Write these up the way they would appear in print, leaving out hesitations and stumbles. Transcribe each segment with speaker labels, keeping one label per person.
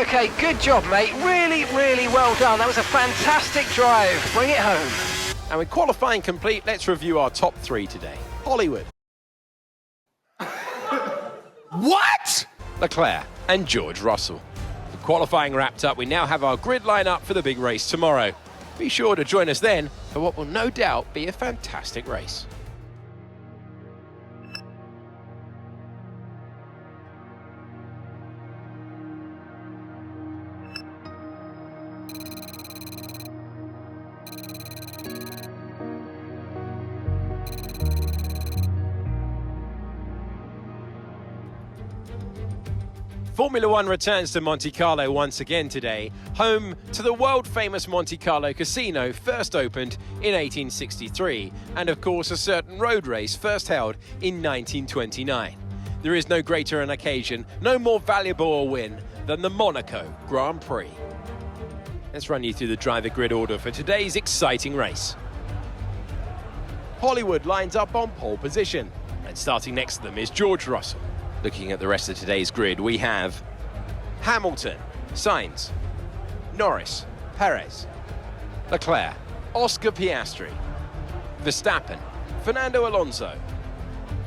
Speaker 1: Okay, good job, mate. Really, really well done. That was a fantastic drive. Bring it home.
Speaker 2: And with qualifying complete, let's review our top 3 today. Hollywood.
Speaker 3: What?
Speaker 2: Leclerc and George Russell. With qualifying wrapped up, we now have our grid line up for the big race tomorrow. Be sure to join us then for what will no doubt be a fantastic race. Formula One returns to Monte Carlo once again today, home to the world-famous Monte Carlo Casino, first opened in 1863, and of course a certain road race first held in 1929. There is no greater an occasion, no more valuable a win than the Monaco Grand Prix. Let's run you through the driver grid order for today's exciting race. Hollywood lines up on pole position, and starting next to them is George Russell. Looking at the rest of today's grid, we have Hamilton, Sainz, Norris, Perez, Leclerc, Oscar Piastri, Verstappen, Fernando Alonso,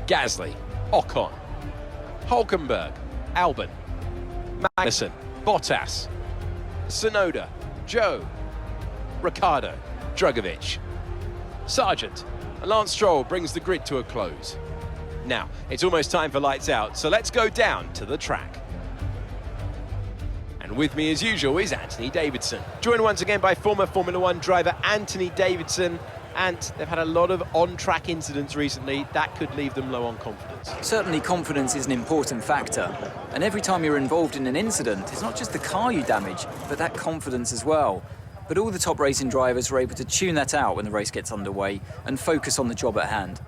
Speaker 2: Gasly, Ocon, Hulkenberg, Albon, Magnussen, Bottas, Tsunoda, Zhou, Ricciardo, Drugovich, Sargent, and Lance Stroll brings the grid to a close. Now, it's almost time for lights out, so let's go down to the track. And with me as usual is Anthony Davidson, joined once again by former Formula One driver Anthony Davidson, and they've had a lot of on-track incidents recently that could leave them low on confidence.
Speaker 4: Certainly confidence is an important factor, and every time you're involved in an incident, it's not just the car you damage, but that confidence as well. But all the top racing drivers were able to tune that out when the race gets underway and focus on the job at hand.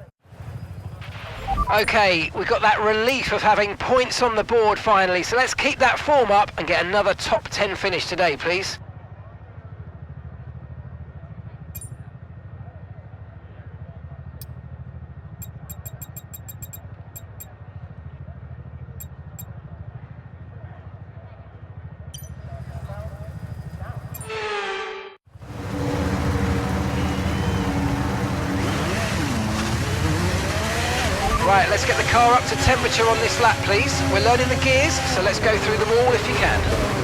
Speaker 1: Okay, we've got that relief of having points on the board finally, so let's keep that form up and get another top 10 finish today, please. Right, let's get the car up to temperature on this lap, please. We're learning the gears, so let's go through them all if you can.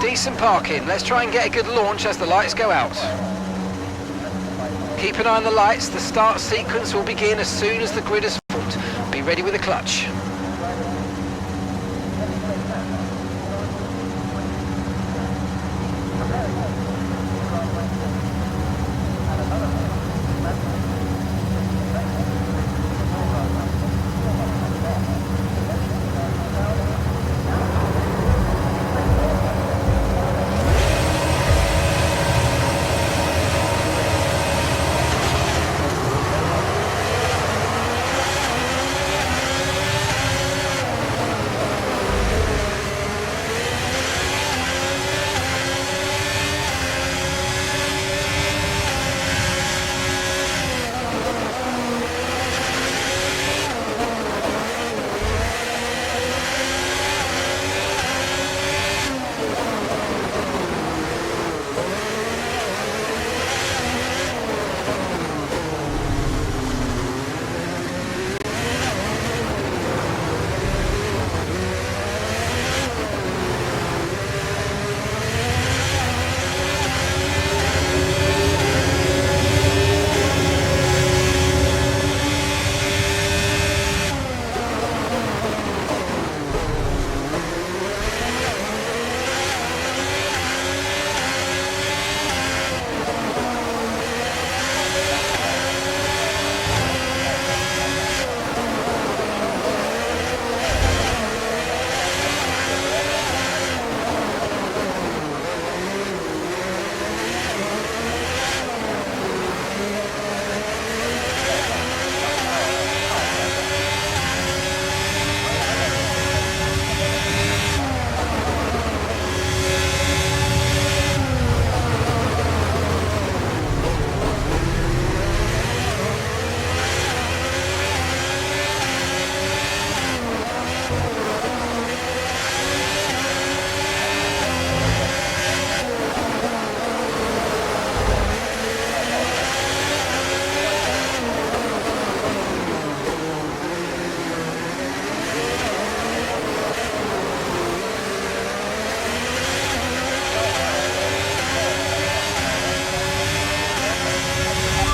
Speaker 1: Decent parking. Let's try and get a good launch as the lights go out. Keep an eye on the lights. The start sequence will begin as soon as the grid is formed. Be ready with the clutch.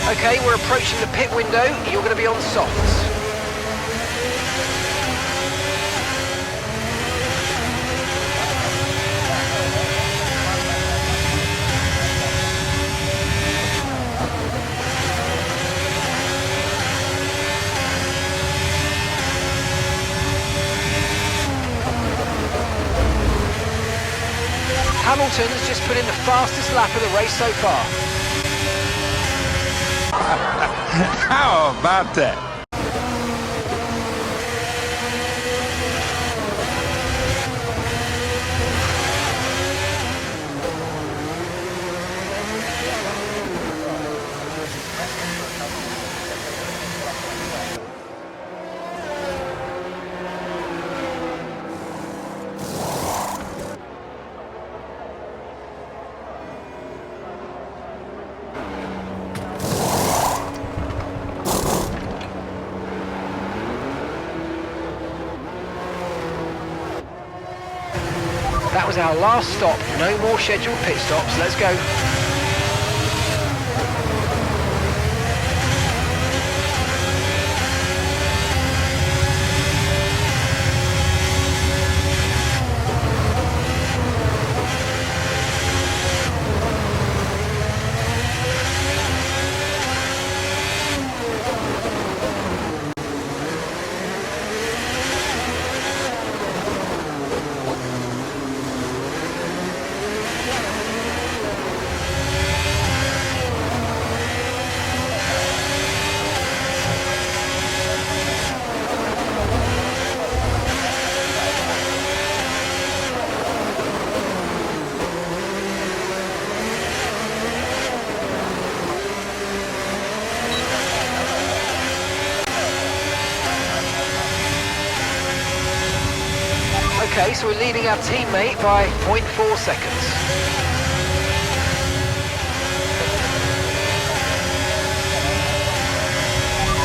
Speaker 1: Okay, we're approaching the pit window. You're going to be on softs. Hamilton's just put in the fastest lap of the race so far.
Speaker 3: How about that?
Speaker 1: That was our last stop. No more scheduled pit stops. Let's go. Okay, so we're leading our teammate by 0.4 seconds.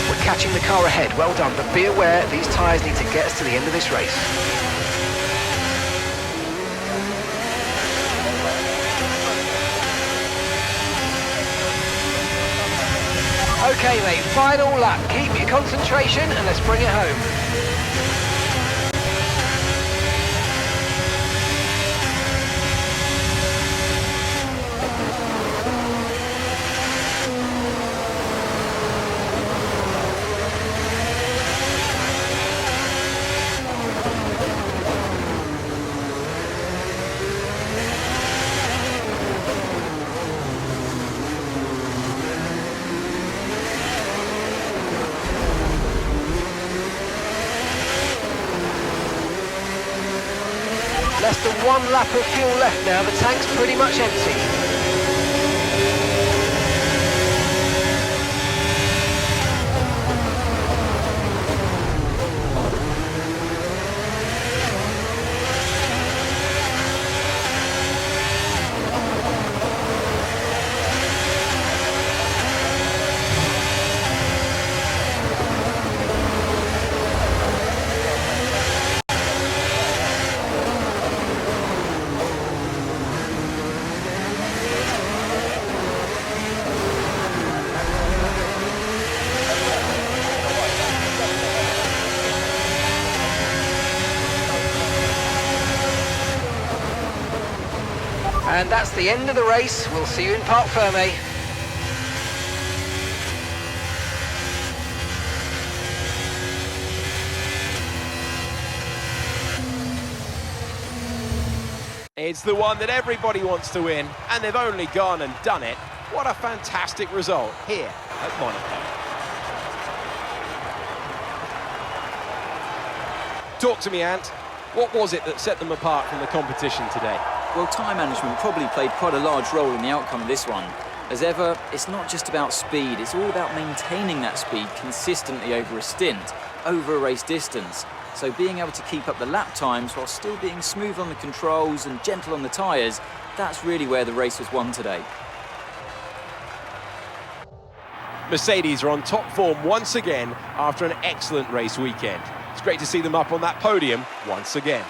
Speaker 1: We're catching the car ahead, well done, but be aware these tyres need to get us to the end of this race. Okay mate, final lap. Keep your concentration and let's bring it home. Less than one lap of fuel left now, the tank's pretty much empty. And that's the end of the race. We'll see you in Parc Fermé.
Speaker 2: It's the one that everybody wants to win, and they've only gone and done it. What a fantastic result here at Monaco. Talk to me, Ant. What was it that set them apart from the competition today?
Speaker 4: Well, time management probably played quite a large role in the outcome of this one. As ever, it's not just about speed, it's all about maintaining that speed consistently over a stint, over a race distance. So being able to keep up the lap times while still being smooth on the controls and gentle on the tyres, that's really where the race was won today.
Speaker 2: Mercedes are on top form once again after an excellent race weekend. It's great to see them up on that podium once again.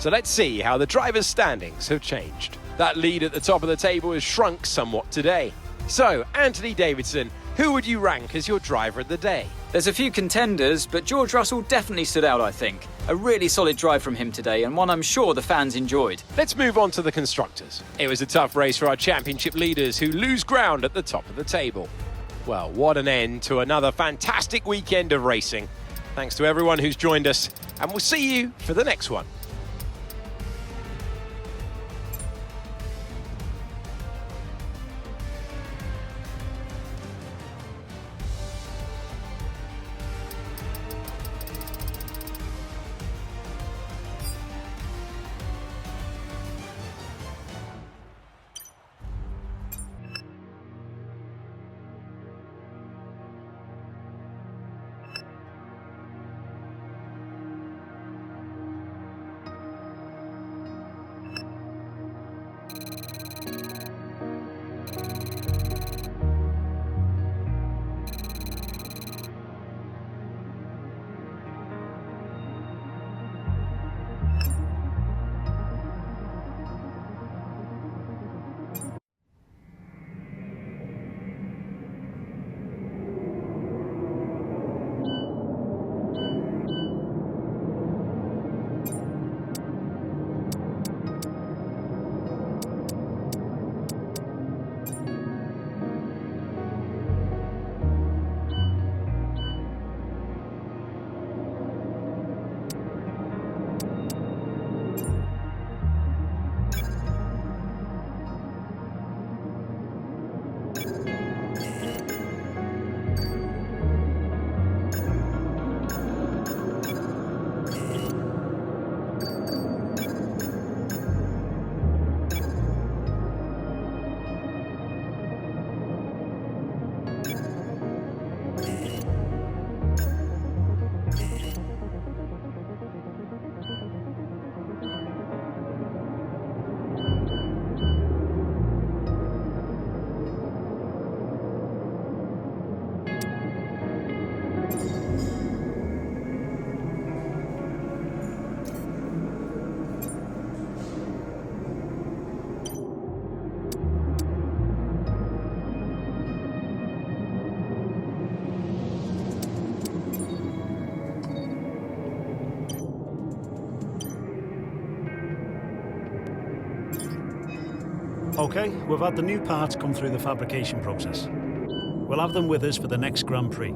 Speaker 2: So let's see how the drivers' standings have changed. That lead at the top of the table has shrunk somewhat today. So, Anthony Davidson, who would you rank as your driver of the day?
Speaker 4: There's a few contenders, but George Russell definitely stood out, I think. A really solid drive from him today, and one I'm sure the fans enjoyed.
Speaker 2: Let's move on to the constructors. It was a tough race for our championship leaders who lose ground at the top of the table. Well, what an end to another fantastic weekend of racing. Thanks to everyone who's joined us, and we'll see you for the next one.
Speaker 5: OK, we've had the new parts come through the fabrication process. We'll have them with us for the next Grand Prix.